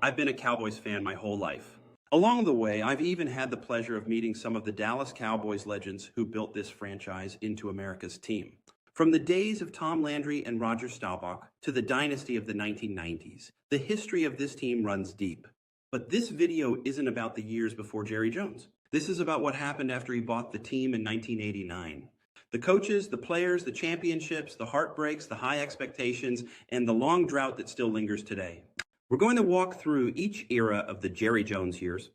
I've been a Cowboys fan my whole life. Along the way, I've even had the pleasure of meeting some of the Dallas Cowboys legends who built this franchise into America's team. From the days of Tom Landry and Roger Staubach to the dynasty of the 1990s, the history of this team runs deep. But this video isn't about the years before Jerry Jones. This is about what happened after he bought the team in 1989. The coaches, the players, the championships, the heartbreaks, the high expectations, and the long drought that still lingers today. We're going to walk through each era of the Jerry Jones years,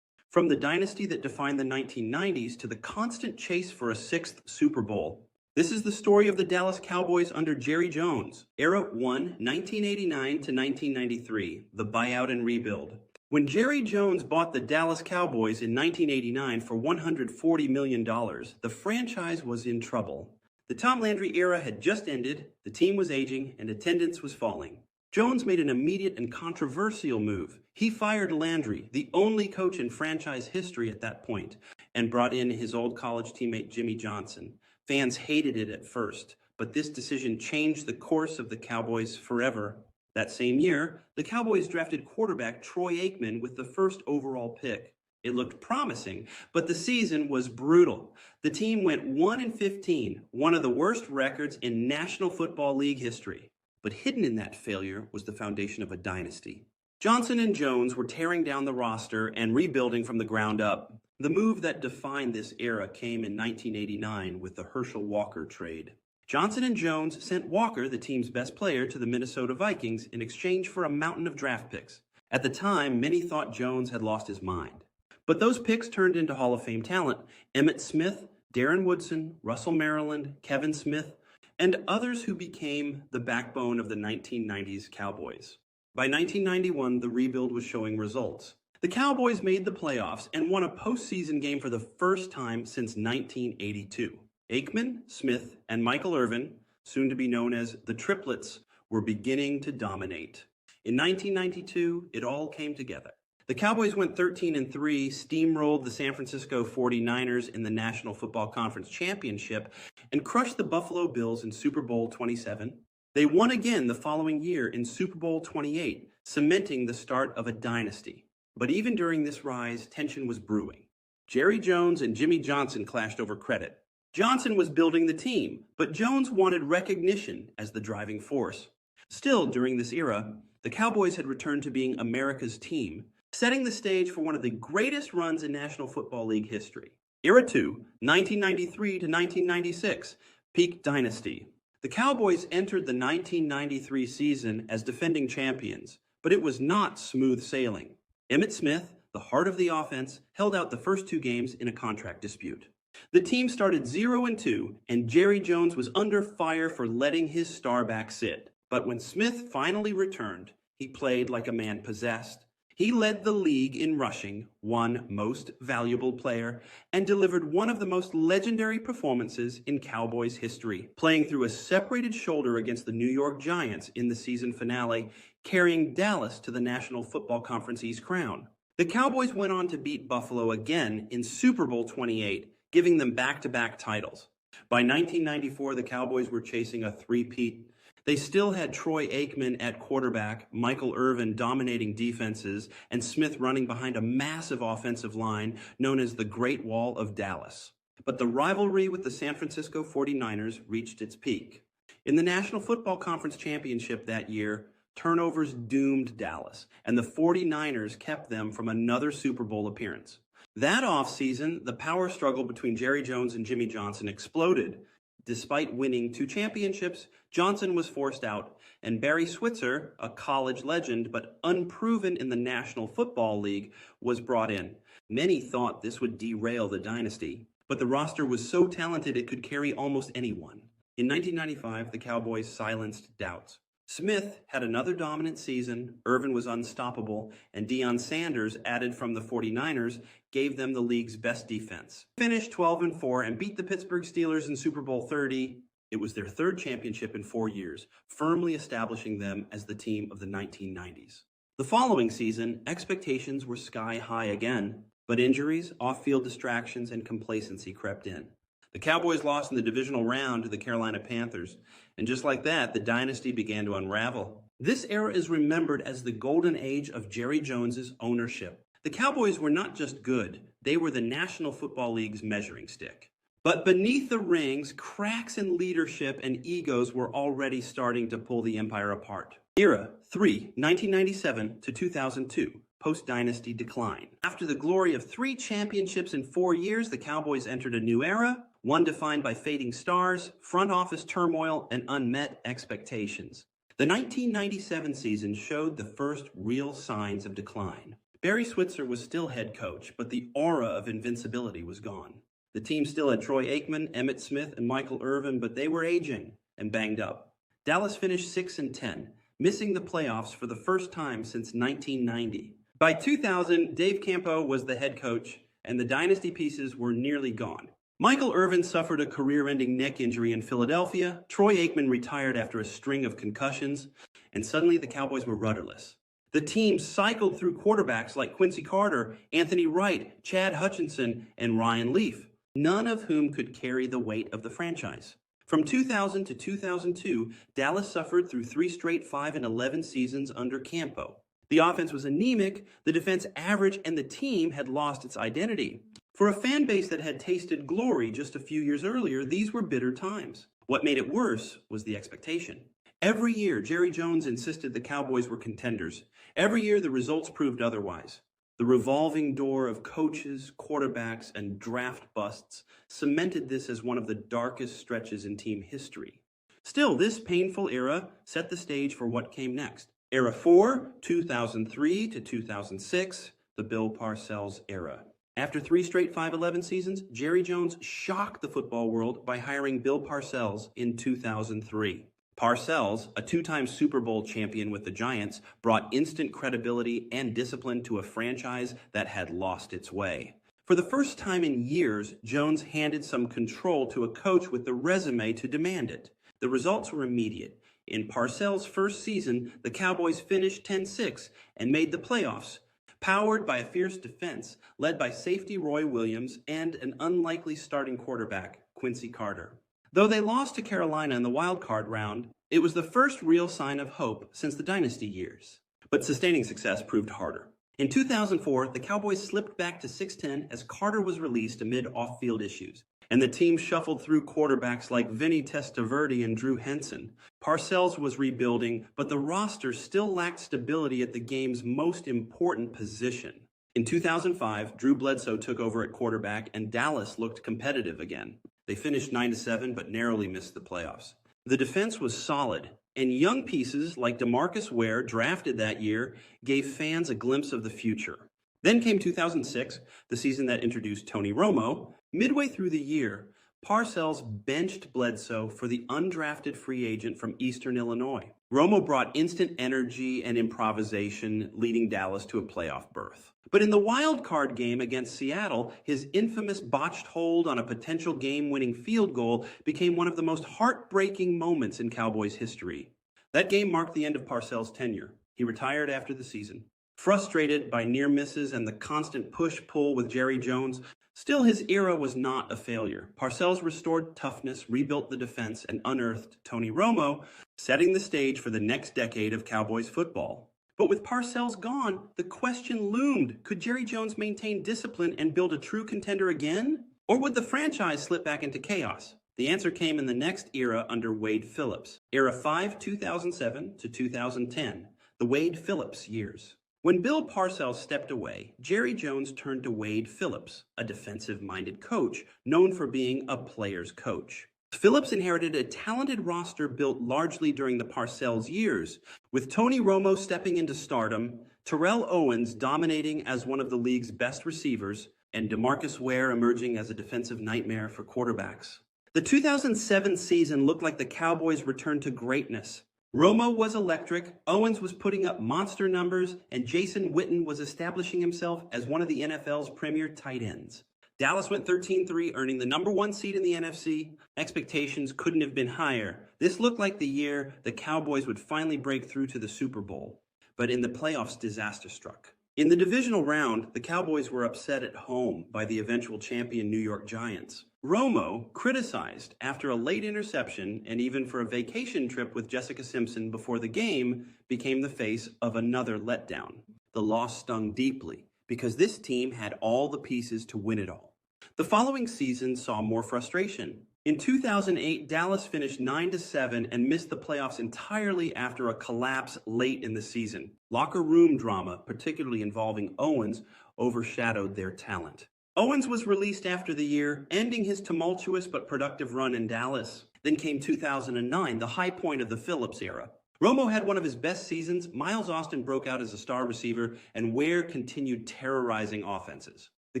from the dynasty that defined the 1990s to the constant chase for a sixth Super Bowl. This is the story of the Dallas Cowboys under Jerry Jones. Era 1, 1989 to 1993, the buyout and rebuild. When Jerry Jones bought the Dallas Cowboys in 1989 for $140 million, the franchise was in trouble. The Tom Landry era had just ended, the team was aging, and attendance was falling. Jones made an immediate and controversial move. He fired Landry, the only coach in franchise history at that point, and brought in his old college teammate Jimmy Johnson. Fans hated it at first, but this decision changed the course of the Cowboys forever. That same year, the Cowboys drafted quarterback Troy Aikman with the first overall pick. It looked promising, but the season was brutal. The team went 1-15, one of the worst records in National Football League history. But hidden in that failure was the foundation of a dynasty. Johnson and Jones were tearing down the roster and rebuilding from the ground up. The move that defined this era came in 1989 with the Herschel Walker trade. Johnson and Jones sent Walker, the team's best player, to the Minnesota Vikings in exchange for a mountain of draft picks. At the time, many thought Jones had lost his mind. But those picks turned into Hall of Fame talent. Emmitt Smith, Darren Woodson, Russell Maryland, Kevin Smith, and others who became the backbone of the 1990s Cowboys. By 1991, the rebuild was showing results. The Cowboys made the playoffs and won a postseason game for the first time since 1982. Aikman, Smith, and Michael Irvin, soon to be known as the Triplets, were beginning to dominate. In 1992, it all came together. The Cowboys went 13-3, steamrolled the San Francisco 49ers in the National Football Conference Championship, and crushed the Buffalo Bills in Super Bowl 27. They won again the following year in Super Bowl 28, cementing the start of a dynasty. But even during this rise, tension was brewing. Jerry Jones and Jimmy Johnson clashed over credit. Johnson was building the team, but Jones wanted recognition as the driving force. Still, during this era, the Cowboys had returned to being America's team, setting the stage for one of the greatest runs in National Football League history. Era 2, 1993 to 1996, peak dynasty. The Cowboys entered the 1993 season as defending champions, but it was not smooth sailing. Emmitt Smith, the heart of the offense, held out the first two games in a contract dispute. The team started 0-2, and Jerry Jones was under fire for letting his star back sit. But when Smith finally returned, he played like a man possessed. He led the league in rushing, won Most Valuable Player, and delivered one of the most legendary performances in Cowboys history, playing through a separated shoulder against the New York Giants in the season finale, carrying Dallas to the National Football Conference East crown. The Cowboys went on to beat Buffalo again in Super Bowl 28, giving them back-to-back titles. By 1994, the Cowboys were chasing a three-peat. They still had Troy Aikman at quarterback, Michael Irvin dominating defenses, and Smith running behind a massive offensive line known as the Great Wall of Dallas. But the rivalry with the San Francisco 49ers reached its peak. In the National Football Conference Championship that year, turnovers doomed Dallas, and the 49ers kept them from another Super Bowl appearance. That offseason, the power struggle between Jerry Jones and Jimmy Johnson exploded. Despite winning 2 championships, Johnson was forced out, and Barry Switzer, a college legend but unproven in the National Football League, was brought in. Many thought this would derail the dynasty, but the roster was so talented it could carry almost anyone. In 1995, the Cowboys silenced doubts. Smith had another dominant season, Irvin was unstoppable, and Deion Sanders, added from the 49ers, gave them the league's best defense. Finished 12-4 and beat the Pittsburgh Steelers in Super Bowl 30. It was their third championship in 4 years, firmly establishing them as the team of the 1990s. The following season, expectations were sky high again, but injuries, off-field distractions, and complacency crept in. The Cowboys lost in the divisional round to the Carolina Panthers, and just like that, the dynasty began to unravel. This era is remembered as the golden age of Jerry Jones's ownership. The Cowboys were not just good, they were the National Football League's measuring stick. But beneath the rings, cracks in leadership and egos were already starting to pull the empire apart. Era 3, 1997 to 2002, post-Dynasty decline. After the glory of 3 championships in 4 years, the Cowboys entered a new era, one defined by fading stars, front office turmoil, and unmet expectations. The 1997 season showed the first real signs of decline. Barry Switzer was still head coach, but the aura of invincibility was gone. The team still had Troy Aikman, Emmitt Smith, and Michael Irvin, but they were aging and banged up. Dallas finished 6-10, missing the playoffs for the first time since 1990. By 2000, Dave Campo was the head coach, and the dynasty pieces were nearly gone. Michael Irvin suffered a career-ending neck injury in Philadelphia, Troy Aikman retired after a string of concussions, and suddenly the Cowboys were rudderless. The team cycled through quarterbacks like Quincy Carter, Anthony Wright, Chad Hutchinson, and Ryan Leaf, none of whom could carry the weight of the franchise. From 2000 to 2002, Dallas suffered through 3 straight 5-11 seasons under Campo. The offense was anemic, the defense average, and the team had lost its identity. For a fan base that had tasted glory just a few years earlier, these were bitter times. What made it worse was the expectation. Every year, Jerry Jones insisted the Cowboys were contenders. Every year, the results proved otherwise. The revolving door of coaches, quarterbacks, and draft busts cemented this as one of the darkest stretches in team history. Still, this painful era set the stage for what came next. Era 4, 2003 to 2006, the Bill Parcells era. After 3 straight 5-11 seasons, Jerry Jones shocked the football world by hiring Bill Parcells in 2003. Parcells, a 2-time Super Bowl champion with the Giants, brought instant credibility and discipline to a franchise that had lost its way. For the first time in years, Jones handed some control to a coach with the resume to demand it. The results were immediate. In Parcells' first season, the Cowboys finished 10-6 and made the playoffs, powered by a fierce defense led by safety Roy Williams and an unlikely starting quarterback, Quincy Carter. Though they lost to Carolina in the wild card round, it was the first real sign of hope since the Dynasty years. But sustaining success proved harder. In 2004, the Cowboys slipped back to 6-10 as Carter was released amid off-field issues, and the team shuffled through quarterbacks like Vinny Testaverde and Drew Henson. Parcells was rebuilding, but the roster still lacked stability at the game's most important position. In 2005, Drew Bledsoe took over at quarterback, and Dallas looked competitive again. They finished 9-7, but narrowly missed the playoffs. The defense was solid, and young pieces like DeMarcus Ware, drafted that year, gave fans a glimpse of the future. Then came 2006, the season that introduced Tony Romo. Midway through the year, Parcells benched Bledsoe for the undrafted free agent from Eastern Illinois. Romo brought instant energy and improvisation, leading Dallas to a playoff berth. But in the wild card game against Seattle, his infamous botched hold on a potential game-winning field goal became one of the most heartbreaking moments in Cowboys history. That game marked the end of Parcells' tenure. He retired after the season. Frustrated by near misses and the constant push-pull with Jerry Jones, still his era was not a failure. Parcells restored toughness, rebuilt the defense, and unearthed Tony Romo, setting the stage for the next decade of Cowboys football. But with Parcells gone, the question loomed, could Jerry Jones maintain discipline and build a true contender again? Or would the franchise slip back into chaos? The answer came in the next era under Wade Phillips. Era 5, 2007 to 2010, the Wade Phillips years. When Bill Parcells stepped away, Jerry Jones turned to Wade Phillips, a defensive-minded coach known for being a player's coach. Phillips inherited a talented roster built largely during the Parcells years, with Tony Romo stepping into stardom, Terrell Owens dominating as one of the league's best receivers, and DeMarcus Ware emerging as a defensive nightmare for quarterbacks. The 2007 season looked like the Cowboys' return to greatness. Romo was electric, Owens was putting up monster numbers, and Jason Witten was establishing himself as one of the NFL's premier tight ends. Dallas went 13-3, earning the #1 seed in the NFC. Expectations couldn't have been higher. This looked like the year the Cowboys would finally break through to the Super Bowl. But in the playoffs, disaster struck. In the divisional round, the Cowboys were upset at home by the eventual champion New York Giants. Romo, criticized after a late interception and even for a vacation trip with Jessica Simpson before the game, became the face of another letdown. The loss stung deeply because this team had all the pieces to win it all. The following season saw more frustration. In 2008, Dallas finished 9-7 and missed the playoffs entirely after a collapse late in the season. Locker room drama, particularly involving Owens, overshadowed their talent. Owens was released after the year, ending his tumultuous but productive run in Dallas. Then came 2009, the high point of the Phillips era. Romo had one of his best seasons, Miles Austin broke out as a star receiver, and Ware continued terrorizing offenses. The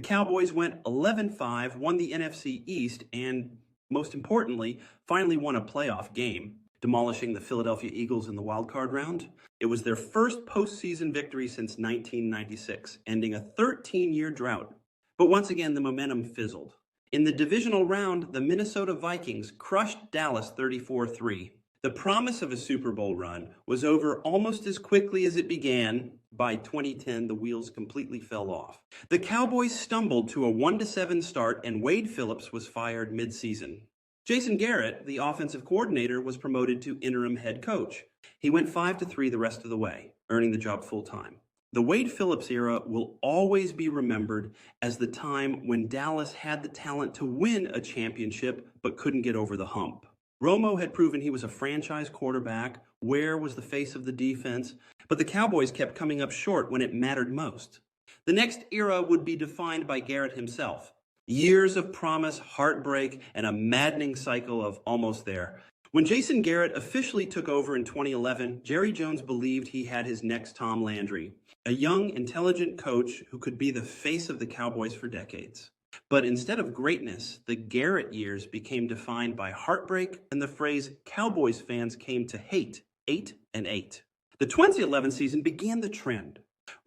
Cowboys went 11-5, won the NFC East, and most importantly, finally won a playoff game, demolishing the Philadelphia Eagles in the wildcard round. It was their first postseason victory since 1996, ending a 13-year drought. But once again, the momentum fizzled. In the divisional round, the Minnesota Vikings crushed Dallas 34-3. The promise of a Super Bowl run was over almost as quickly as it began. By 2010, the wheels completely fell off. The Cowboys stumbled to a 1-7 start, and Wade Phillips was fired mid-season. Jason Garrett, the offensive coordinator, was promoted to interim head coach. He went 5-3 the rest of the way, earning the job full-time. The Wade Phillips era will always be remembered as the time when Dallas had the talent to win a championship but couldn't get over the hump. Romo had proven he was a franchise quarterback, Ware was the face of the defense, but the Cowboys kept coming up short when it mattered most. The next era would be defined by Garrett himself. Years of promise, heartbreak, and a maddening cycle of almost there. When Jason Garrett officially took over in 2011, Jerry Jones believed he had his next Tom Landry, a young, intelligent coach who could be the face of the Cowboys for decades. But instead of greatness, the Garrett years became defined by heartbreak and the phrase Cowboys fans came to hate, 8-8. The 2011 season began the trend.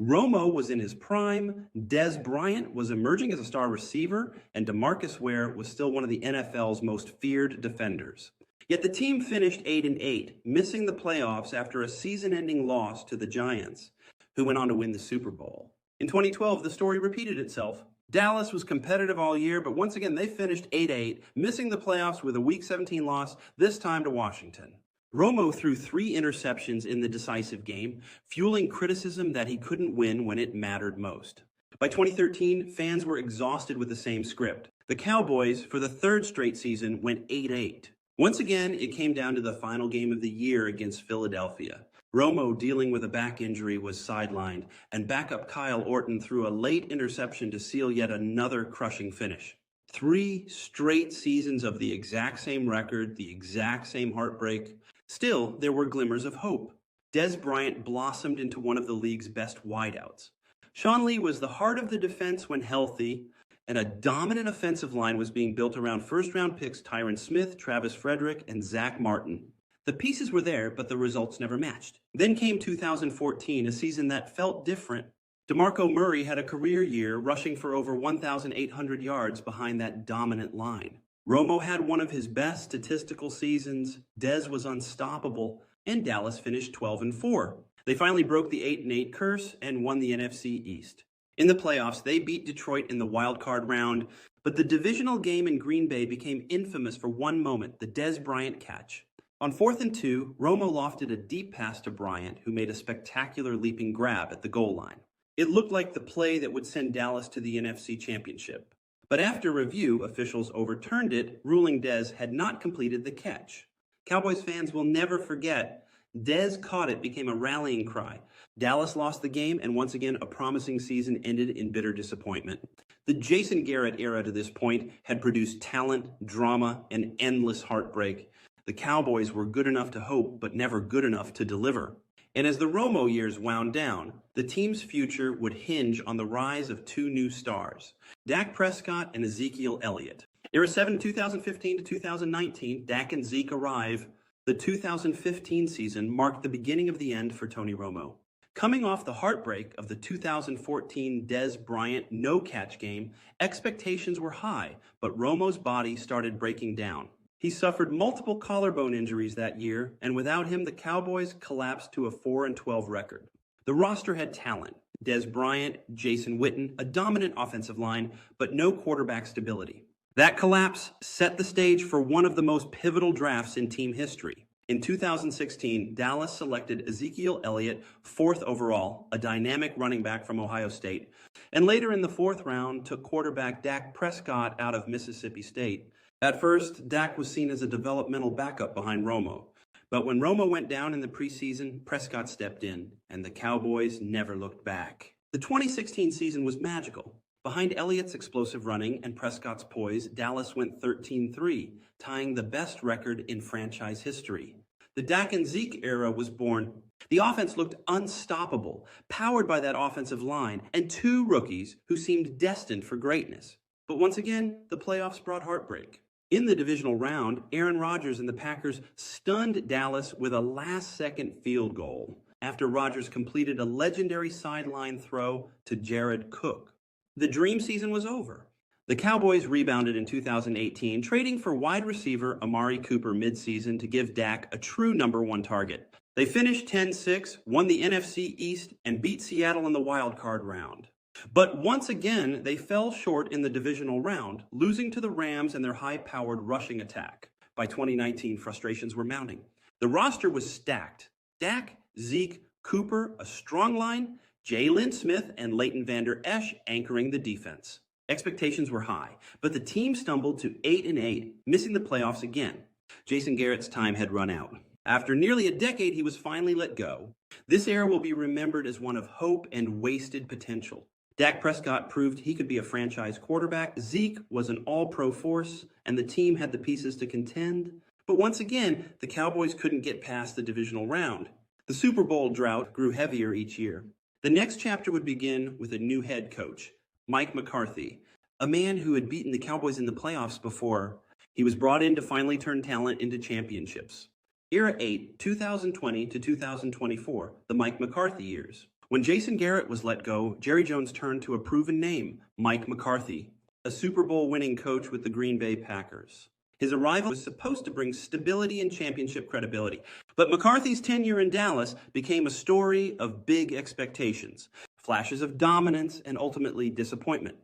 Romo was in his prime, Dez Bryant was emerging as a star receiver, and DeMarcus Ware was still one of the NFL's most feared defenders. Yet the team finished 8-8, missing the playoffs after a season-ending loss to the Giants, who went on to win the Super Bowl. In 2012, the story repeated itself. Dallas was competitive all year, but once again they finished 8-8, missing the playoffs with a Week 17 loss, this time to Washington. Romo threw 3 interceptions in the decisive game, fueling criticism that he couldn't win when it mattered most. By 2013, fans were exhausted with the same script. The Cowboys, for the 3rd straight season, went 8-8. Once again, it came down to the final game of the year against Philadelphia. Romo, dealing with a back injury, was sidelined, and backup Kyle Orton threw a late interception to seal yet another crushing finish. 3 straight seasons of the exact same record, the exact same heartbreak. Still, there were glimmers of hope. Dez Bryant blossomed into one of the league's best wideouts. Sean Lee was the heart of the defense when healthy, and a dominant offensive line was being built around first-round picks Tyron Smith, Travis Frederick, and Zach Martin. The pieces were there, but the results never matched. Then came 2014, a season that felt different. DeMarco Murray had a career year, rushing for over 1,800 yards behind that dominant line. Romo had one of his best statistical seasons, Dez was unstoppable, and Dallas finished 12-4. They finally broke the 8-8 curse and won the NFC East. In the playoffs, they beat Detroit in the wild-card round, but the divisional game in Green Bay became infamous for one moment, the Dez Bryant catch. On 4th and 2, Romo lofted a deep pass to Bryant, who made a spectacular leaping grab at the goal line. It looked like the play that would send Dallas to the NFC Championship. But after review, officials overturned it, ruling Dez had not completed the catch. Cowboys fans will never forget, Dez caught it became a rallying cry. Dallas lost the game, and once again, a promising season ended in bitter disappointment. The Jason Garrett era to this point had produced talent, drama, and endless heartbreak. The Cowboys were good enough to hope, but never good enough to deliver. And as the Romo years wound down, the team's future would hinge on the rise of 2 new stars, Dak Prescott and Ezekiel Elliott. Era 7, 2015 to 2019, Dak and Zeke arrive. The 2015 season marked the beginning of the end for Tony Romo. Coming off the heartbreak of the 2014 Dez Bryant no-catch game, expectations were high, but Romo's body started breaking down. He suffered multiple collarbone injuries that year, and without him, the Cowboys collapsed to a 4-12 record. The roster had talent. Dez Bryant, Jason Witten, a dominant offensive line, but no quarterback stability. That collapse set the stage for one of the most pivotal drafts in team history. In 2016, Dallas selected Ezekiel Elliott, 4th overall, a dynamic running back from Ohio State, and later in the 4th round took quarterback Dak Prescott out of Mississippi State. At first, Dak was seen as a developmental backup behind Romo, but when Romo went down in the preseason, Prescott stepped in, and the Cowboys never looked back. The 2016 season was magical. Behind Elliott's explosive running and Prescott's poise, Dallas went 13-3, tying the best record in franchise history. The Dak and Zeke era was born. The offense looked unstoppable, powered by that offensive line, and 2 rookies who seemed destined for greatness. But once again, the playoffs brought heartbreak. In the divisional round, Aaron Rodgers and the Packers stunned Dallas with a last-second field goal after Rodgers completed a legendary sideline throw to Jared Cook. The dream season was over. The Cowboys rebounded in 2018, trading for wide receiver Amari Cooper midseason to give Dak a true #1 target. They finished 10-6, won the NFC East, and beat Seattle in the wild card round. But once again, they fell short in the divisional round, losing to the Rams and their high-powered rushing attack. By 2019, frustrations were mounting. The roster was stacked. Dak, Zeke, Cooper, a strong line, Jalen Smith and Leighton Vander Esch anchoring the defense. Expectations were high, but the team stumbled to 8-8, missing the playoffs again. Jason Garrett's time had run out. After nearly a decade, he was finally let go. This era will be remembered as one of hope and wasted potential. Dak Prescott proved he could be a franchise quarterback. Zeke was an all-pro force, and the team had the pieces to contend. But once again, the Cowboys couldn't get past the divisional round. The Super Bowl drought grew heavier each year. The next chapter would begin with a new head coach, Mike McCarthy, a man who had beaten the Cowboys in the playoffs before. He was brought in to finally turn talent into championships. Era 8, 2020 to 2024, the Mike McCarthy years. When Jason Garrett was let go, Jerry Jones turned to a proven name, Mike McCarthy, a Super Bowl winning coach with the Green Bay Packers. His arrival was supposed to bring stability and championship credibility. But McCarthy's tenure in Dallas became a story of big expectations, flashes of dominance, and ultimately disappointment.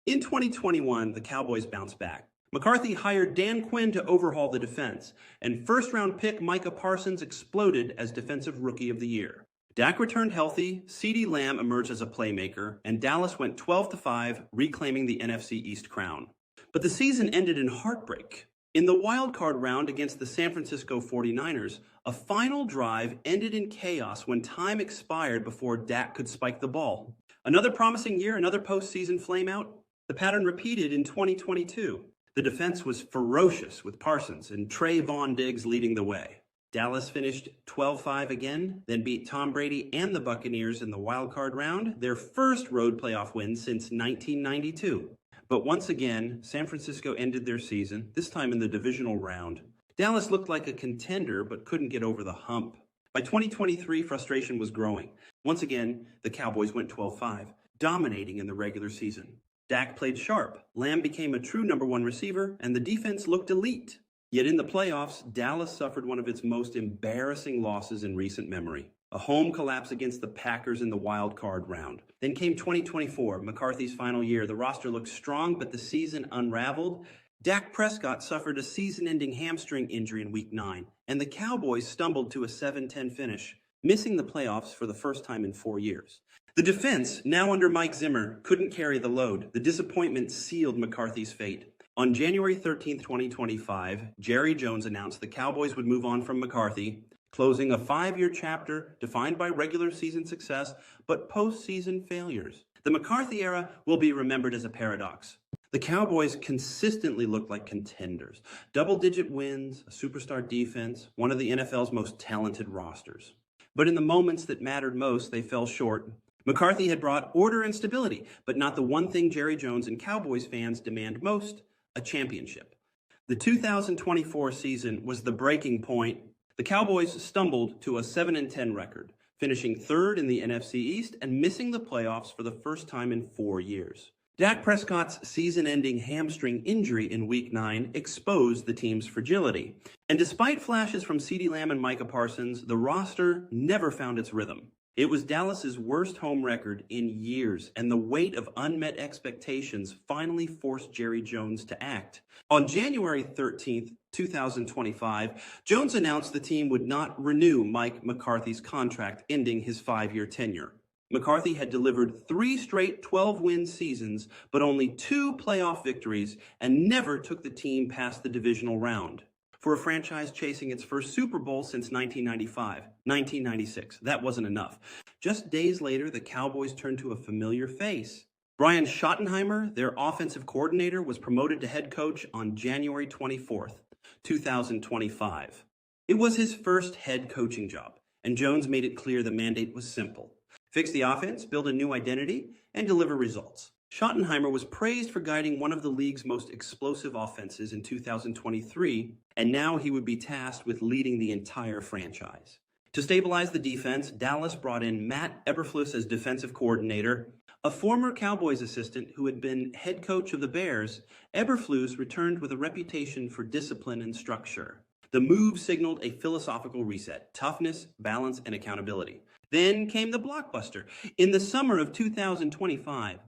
In 2021, the Cowboys bounced back. McCarthy hired Dan Quinn to overhaul the defense, and first-round pick Micah Parsons exploded as Defensive Rookie of the Year. Dak returned healthy, CeeDee Lamb emerged as a playmaker, and Dallas went 12-5, reclaiming the NFC East crown. But the season ended in heartbreak. In the wild card round against the San Francisco 49ers, a final drive ended in chaos when time expired before Dak could spike the ball. Another promising year, another postseason flameout. The pattern repeated in 2022. The defense was ferocious with Parsons and Trayvon Diggs leading the way. Dallas finished 12-5 again, then beat Tom Brady and the Buccaneers in the wild card round, their first road playoff win since 1992. But once again, San Francisco ended their season, this time in the divisional round. Dallas looked like a contender, but couldn't get over the hump. By 2023, frustration was growing. Once again, the Cowboys went 12-5, dominating in the regular season. Dak played sharp, Lamb became a true #1 receiver, and the defense looked elite. Yet in the playoffs, Dallas suffered one of its most embarrassing losses in recent memory. A home collapse against the Packers in the wild card round. Then came 2024, McCarthy's final year. The roster looked strong, but the season unraveled. Dak Prescott suffered a season-ending hamstring injury in Week 9, and the Cowboys stumbled to a 7-10 finish, missing the playoffs for the first time in 4 years. The defense, now under Mike Zimmer, couldn't carry the load. The disappointment sealed McCarthy's fate. On January 13, 2025, Jerry Jones announced the Cowboys would move on from McCarthy, closing a 5-year chapter defined by regular season success, but postseason failures. The McCarthy era will be remembered as a paradox. The Cowboys consistently looked like contenders. Double-digit wins, a superstar defense, one of the NFL's most talented rosters. But in the moments that mattered most, they fell short. McCarthy had brought order and stability, but not the one thing Jerry Jones and Cowboys fans demand most, a championship. The 2024 season was the breaking point. The Cowboys stumbled to a 7-10 record, finishing third in the NFC East and missing the playoffs for the first time in 4 years. Dak Prescott's season-ending hamstring injury in Week 9 exposed the team's fragility. And despite flashes from CeeDee Lamb and Micah Parsons, the roster never found its rhythm. It was Dallas's worst home record in years, and the weight of unmet expectations finally forced Jerry Jones to act. On January 13th, 2025, Jones announced the team would not renew Mike McCarthy's contract, ending his 5-year tenure. McCarthy had delivered 3 straight 12-win seasons, but only 2 playoff victories, and never took the team past the divisional round. For a franchise chasing its first Super Bowl since 1996, that wasn't enough. Just days later, the Cowboys turned to a familiar face. Brian Schottenheimer, their offensive coordinator, was promoted to head coach on January 24th, 2025. It was his first head coaching job, and Jones made it clear the mandate was simple: fix the offense, build a new identity, and deliver results. Schottenheimer was praised for guiding one of the league's most explosive offenses in 2023, and now he would be tasked with leading the entire franchise. To stabilize the defense, Dallas brought in Matt Eberflus as defensive coordinator. A former Cowboys assistant who had been head coach of the Bears, Eberflus returned with a reputation for discipline and structure. The move signaled a philosophical reset: toughness, balance, and accountability. Then came the blockbuster. In the summer of 2025,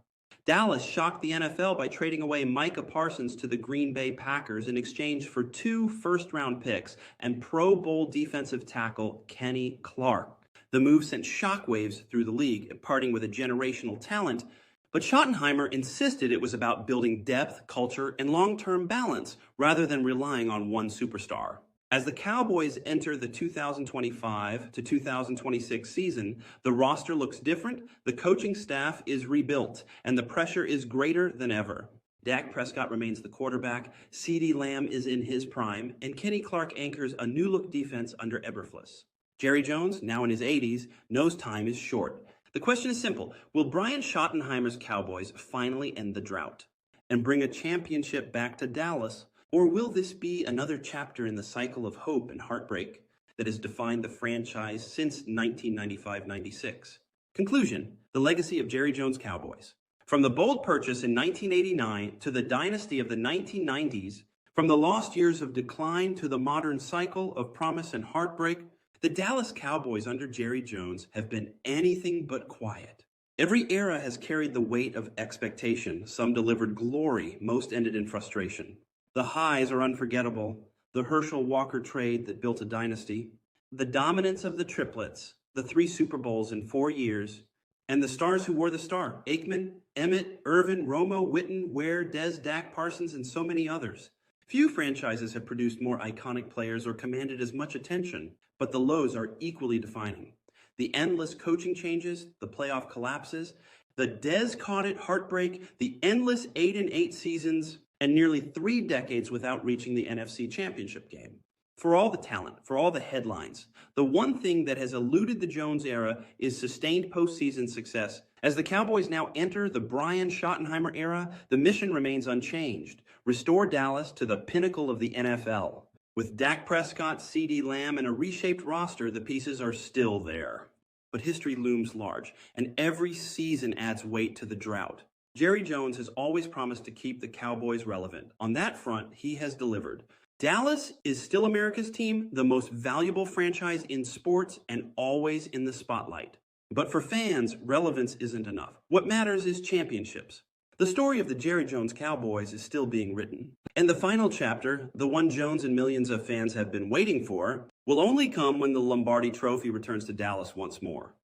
Dallas shocked the NFL by trading away Micah Parsons to the Green Bay Packers in exchange for 2 first-round picks and Pro Bowl defensive tackle Kenny Clark. The move sent shockwaves through the league, parting with a generational talent, but Schottenheimer insisted it was about building depth, culture, and long-term balance rather than relying on one superstar. As the Cowboys enter the 2025 to 2026 season, the roster looks different, the coaching staff is rebuilt, and the pressure is greater than ever. Dak Prescott remains the quarterback, CeeDee Lamb is in his prime, and Kenny Clark anchors a new-look defense under Eberflus. Jerry Jones, now in his 80s, knows time is short. The question is simple: will Brian Schottenheimer's Cowboys finally end the drought and bring a championship back to Dallas? Or will this be another chapter in the cycle of hope and heartbreak that has defined the franchise since 1995-96? Conclusion: the legacy of Jerry Jones Cowboys. From the bold purchase in 1989 to the dynasty of the 1990s, from the lost years of decline to the modern cycle of promise and heartbreak, the Dallas Cowboys under Jerry Jones have been anything but quiet. Every era has carried the weight of expectation. Some delivered glory, most ended in frustration. The highs are unforgettable: the Herschel Walker trade that built a dynasty, the dominance of the Triplets, the 3 Super Bowls in 4 years, and the stars who wore the star: Aikman, Emmett, Irvin, Romo, Witten, Ware, Dez, Dak, Parsons, and so many others. Few franchises have produced more iconic players or commanded as much attention, but the lows are equally defining. The endless coaching changes, the playoff collapses, the Dez caught it heartbreak, the endless 8-8 seasons, and nearly 3 decades without reaching the NFC Championship game. For all the talent, for all the headlines, the one thing that has eluded the Jones era is sustained postseason success. As the Cowboys now enter the Brian Schottenheimer era, the mission remains unchanged: restore Dallas to the pinnacle of the NFL. With Dak Prescott, CeeDee Lamb, and a reshaped roster, the pieces are still there. But history looms large, and every season adds weight to the drought. Jerry Jones has always promised to keep the Cowboys relevant. On that front, he has delivered. Dallas is still America's team, the most valuable franchise in sports, and always in the spotlight. But for fans, relevance isn't enough. What matters is championships. The story of the Jerry Jones Cowboys is still being written. And the final chapter, the one Jones and millions of fans have been waiting for, will only come when the Lombardi Trophy returns to Dallas once more.